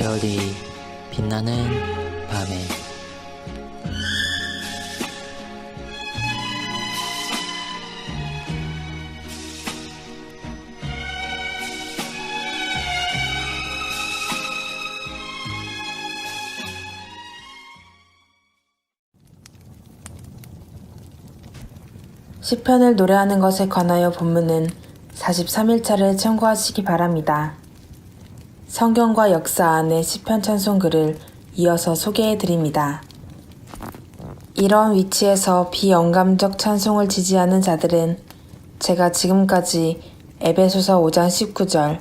별이 빛나는 밤에 시편을 노래하는 것에 관하여 본문은 43일차를 참고하시기 바랍니다. 성경과 역사 안의 시편 찬송글을 이어서 소개해 드립니다. 이런 위치에서 비영감적 찬송을 지지하는 자들은 제가 지금까지 에베소서 5장 19절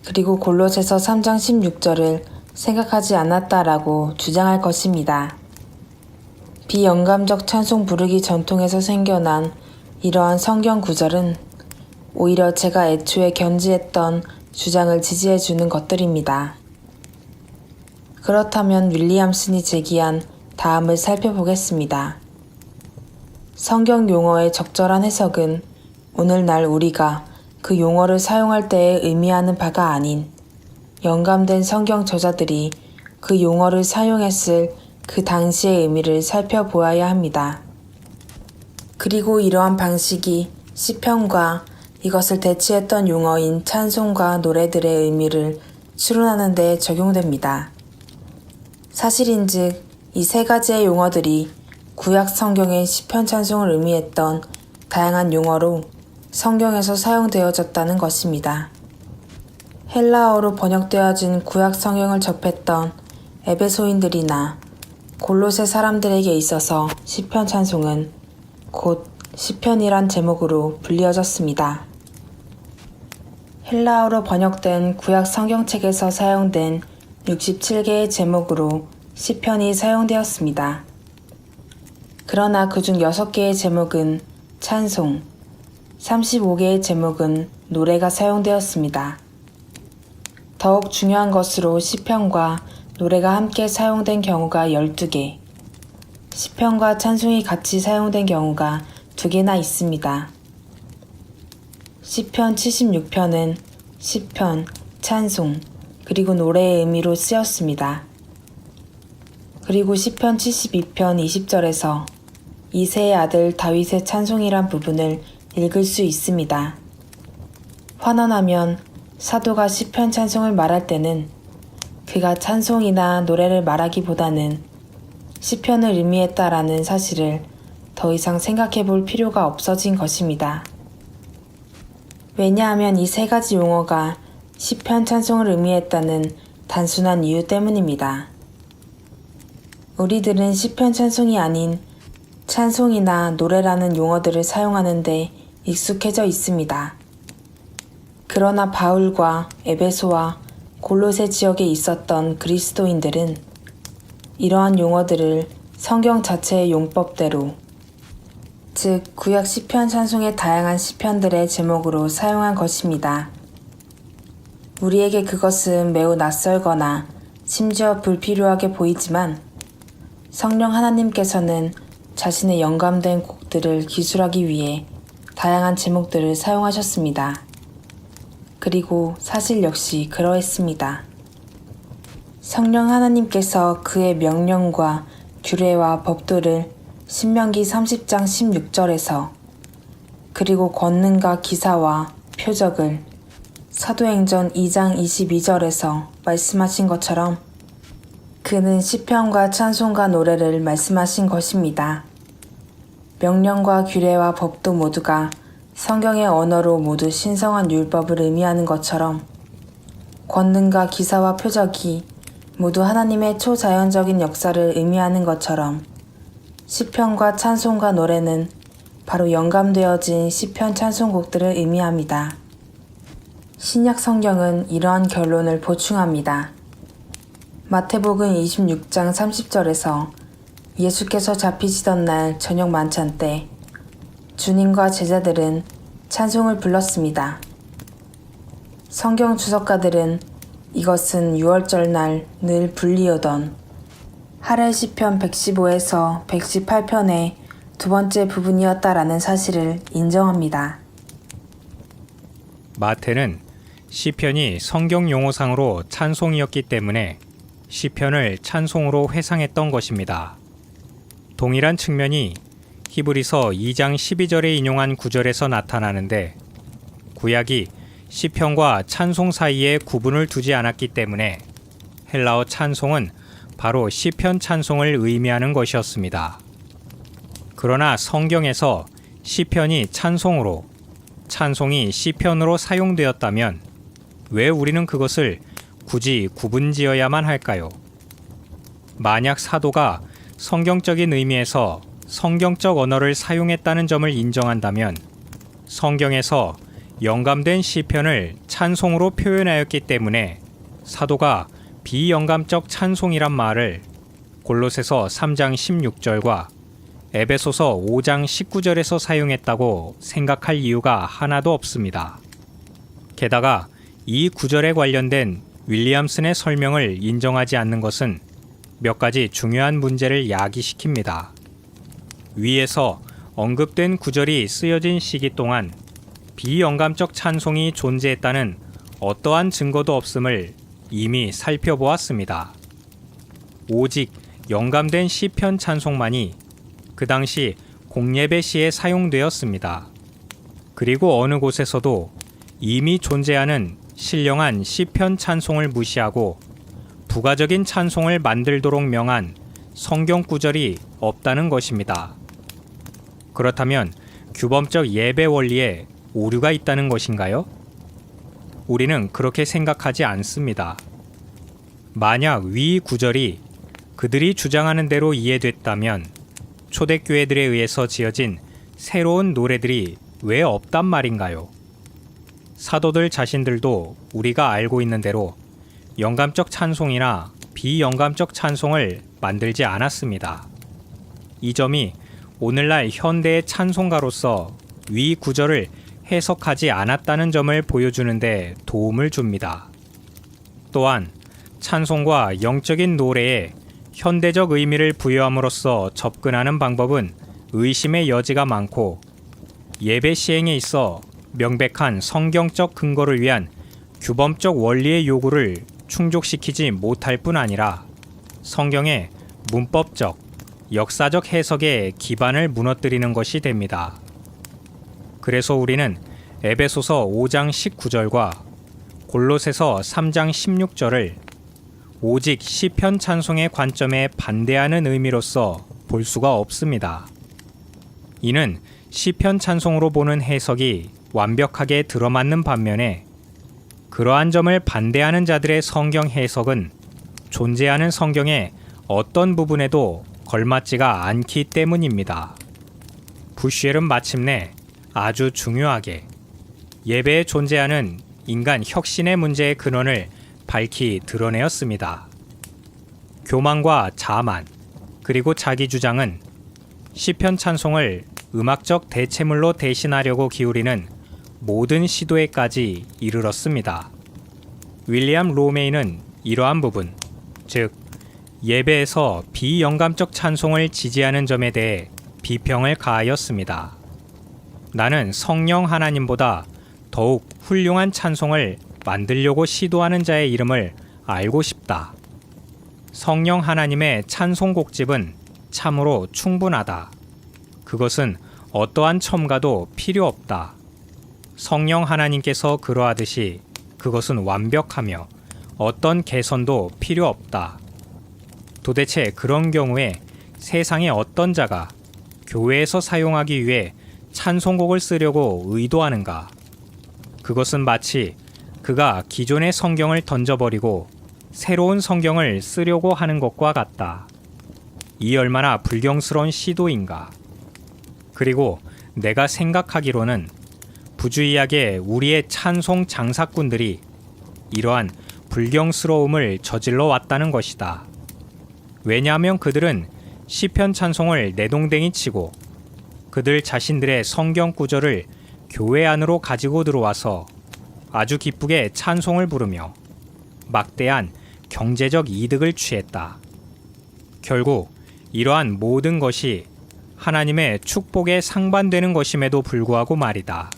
그리고 골로새서 3장 16절을 생각하지 않았다라고 주장할 것입니다. 비영감적 찬송 부르기 전통에서 생겨난 이러한 성경 구절은 오히려 제가 애초에 견지했던 주장을 지지해주는 것들입니다. 그렇다면 윌리엄슨이 제기한 다음을 살펴보겠습니다. 성경 용어의 적절한 해석은 오늘날 우리가 그 용어를 사용할 때에 의미하는 바가 아닌 영감된 성경 저자들이 그 용어를 사용했을 그 당시의 의미를 살펴보아야 합니다. 그리고 이러한 방식이 시편과 이것을 대체했던 용어인 찬송과 노래들의 의미를 추론하는 데 적용됩니다. 사실인즉 이 세 가지의 용어들이 구약 성경의 시편 찬송을 의미했던 다양한 용어로 성경에서 사용되어졌다는 것입니다. 헬라어로 번역되어진 구약 성경을 접했던 에베소인들이나 골로새 사람들에게 있어서 시편 찬송은 곧 시편이란 제목으로 불리어졌습니다. 헬라어로 번역된 구약 성경책에서 사용된 67개의 제목으로 시편이 사용되었습니다. 그러나 그중 6개의 제목은 찬송, 35개의 제목은 노래가 사용되었습니다. 더욱 중요한 것으로 시편과 노래가 함께 사용된 경우가 12개, 시편과 찬송이 같이 사용된 경우가 2개나 있습니다. 시편 76편은 시편, 찬송, 그리고 노래의 의미로 쓰였습니다. 그리고 시편 72편 20절에서 이새의 아들 다윗의 찬송이란 부분을 읽을 수 있습니다. 환원하면 사도가 시편 찬송을 말할 때는 그가 찬송이나 노래를 말하기보다는 시편을 의미했다라는 사실을 더 이상 생각해 볼 필요가 없어진 것입니다. 왜냐하면 이 세 가지 용어가 시편 찬송을 의미했다는 단순한 이유 때문입니다. 우리들은 시편 찬송이 아닌 찬송이나 노래라는 용어들을 사용하는데 익숙해져 있습니다. 그러나 바울과 에베소와 골로새 지역에 있었던 그리스도인들은 이러한 용어들을 성경 자체의 용법대로, 즉 구약 시편 찬송의 다양한 시편들의 제목으로 사용한 것입니다. 우리에게 그것은 매우 낯설거나 심지어 불필요하게 보이지만 성령 하나님께서는 자신의 영감된 곡들을 기술하기 위해 다양한 제목들을 사용하셨습니다. 그리고 사실 역시 그러했습니다. 성령 하나님께서 그의 명령과 규례와 법도를 신명기 30장 16절에서 그리고 권능과 기사와 표적을 사도행전 2장 22절에서 말씀하신 것처럼 그는 시편과 찬송과 노래를 말씀하신 것입니다. 명령과 규례와 법도 모두가 성경의 언어로 모두 신성한 율법을 의미하는 것처럼 권능과 기사와 표적이 모두 하나님의 초자연적인 역사를 의미하는 것처럼 시편과 찬송과 노래는 바로 영감되어진 시편 찬송곡들을 의미합니다. 신약 성경은 이러한 결론을 보충합니다. 마태복음 26장 30절에서 예수께서 잡히시던 날 저녁 만찬 때 주님과 제자들은 찬송을 불렀습니다. 성경 주석가들은 이것은 유월절 날 늘 불리우던 할엘 시편 115에서 118편의 두 번째 부분이었다라는 사실을 인정합니다. 마태는 시편이 성경 용어상으로 찬송이었기 때문에 시편을 찬송으로 회상했던 것입니다. 동일한 측면이 히브리서 2장 12절에 인용한 구절에서 나타나는데 구약이 시편과 찬송 사이에 구분을 두지 않았기 때문에 헬라어 찬송은 바로 시편 찬송을 의미하는 것이었습니다. 그러나 성경에서 시편이 찬송으로, 찬송이 시편으로 사용되었다면 왜 우리는 그것을 굳이 구분지어야만 할까요? 만약 사도가 성경적인 의미에서 성경적 언어를 사용했다는 점을 인정한다면 성경에서 영감된 시편을 찬송으로 표현하였기 때문에 사도가 비영감적 찬송이란 말을 골로새서 3장 16절과 에베소서 5장 19절에서 사용했다고 생각할 이유가 하나도 없습니다. 게다가 이 구절에 관련된 윌리엄슨의 설명을 인정하지 않는 것은 몇 가지 중요한 문제를 야기시킵니다. 위에서 언급된 구절이 쓰여진 시기 동안 비영감적 찬송이 존재했다는 어떠한 증거도 없음을 이미 살펴보았습니다. 오직 영감된 시편 찬송만이 그 당시 공예배 시에 사용되었습니다. 그리고 어느 곳에서도 이미 존재하는 신령한 시편 찬송을 무시하고 부가적인 찬송을 만들도록 명한 성경 구절이 없다는 것입니다. 그렇다면 규범적 예배 원리에 오류가 있다는 것인가요? 우리는 그렇게 생각하지 않습니다. 만약 위 구절이 그들이 주장하는 대로 이해됐다면 초대교회들에 의해서 지어진 새로운 노래들이 왜 없단 말인가요? 사도들 자신들도 우리가 알고 있는 대로 영감적 찬송이나 비영감적 찬송을 만들지 않았습니다. 이 점이 오늘날 현대의 찬송가로서 위 구절을 해석하지 않았다는 점을 보여주는 데 도움을 줍니다. 또한 찬송과 영적인 노래에 현대적 의미를 부여함으로써 접근하는 방법은 의심의 여지가 많고 예배 시행에 있어 명백한 성경적 근거를 위한 규범적 원리의 요구를 충족시키지 못할 뿐 아니라 성경의 문법적, 역사적 해석의 기반을 무너뜨리는 것이 됩니다. 그래서 우리는 에베소서 5장 19절과 골로새서 3장 16절을 오직 시편 찬송의 관점에 반대하는 의미로서 볼 수가 없습니다. 이는 시편 찬송으로 보는 해석이 완벽하게 들어맞는 반면에 그러한 점을 반대하는 자들의 성경 해석은 존재하는 성경의 어떤 부분에도 걸맞지가 않기 때문입니다. 부쉬엘은 마침내 아주 중요하게 예배에 존재하는 인간 혁신의 문제의 근원을 밝히 드러내었습니다. 교만과 자만, 그리고 자기 주장은 시편 찬송을 음악적 대체물로 대신하려고 기울이는 모든 시도에까지 이르렀습니다. 윌리엄 로메이는 이러한 부분, 즉 예배에서 비영감적 찬송을 지지하는 점에 대해 비평을 가하였습니다. 나는 성령 하나님보다 더욱 훌륭한 찬송을 만들려고 시도하는 자의 이름을 알고 싶다. 성령 하나님의 찬송곡집은 참으로 충분하다. 그것은 어떠한 첨가도 필요 없다. 성령 하나님께서 그러하듯이 그것은 완벽하며 어떤 개선도 필요 없다. 도대체 그런 경우에 세상의 어떤 자가 교회에서 사용하기 위해 찬송곡을 쓰려고 의도하는가? 그것은 마치 그가 기존의 성경을 던져버리고 새로운 성경을 쓰려고 하는 것과 같다. 이 얼마나 불경스러운 시도인가? 그리고 내가 생각하기로는 부주의하게 우리의 찬송 장사꾼들이 이러한 불경스러움을 저질러 왔다는 것이다. 왜냐하면 그들은 시편 찬송을 내동댕이 치고 그들 자신들의 성경 구절을 교회 안으로 가지고 들어와서 아주 기쁘게 찬송을 부르며 막대한 경제적 이득을 취했다. 결국 이러한 모든 것이 하나님의 축복에 상반되는 것임에도 불구하고 말이다.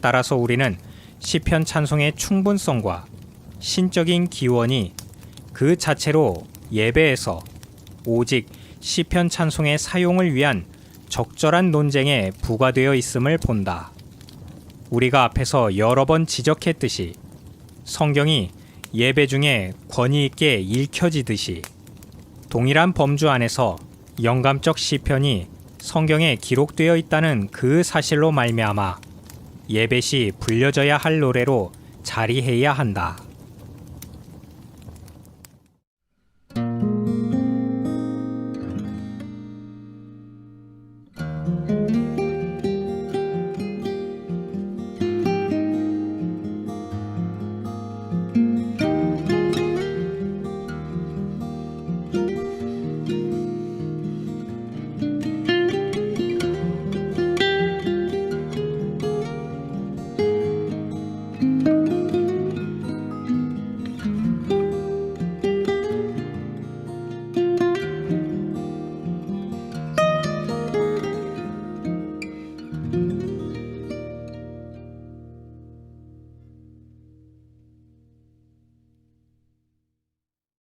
따라서 우리는 시편 찬송의 충분성과 신적인 기원이 그 자체로 예배에서 오직 시편 찬송의 사용을 위한 적절한 논쟁에 부과되어 있음을 본다. 우리가 앞에서 여러 번 지적했듯이 성경이 예배 중에 권위 있게 읽혀지듯이 동일한 범주 안에서 영감적 시편이 성경에 기록되어 있다는 그 사실로 말미암아 예배 시 불려져야 할 노래로 자리해야 한다.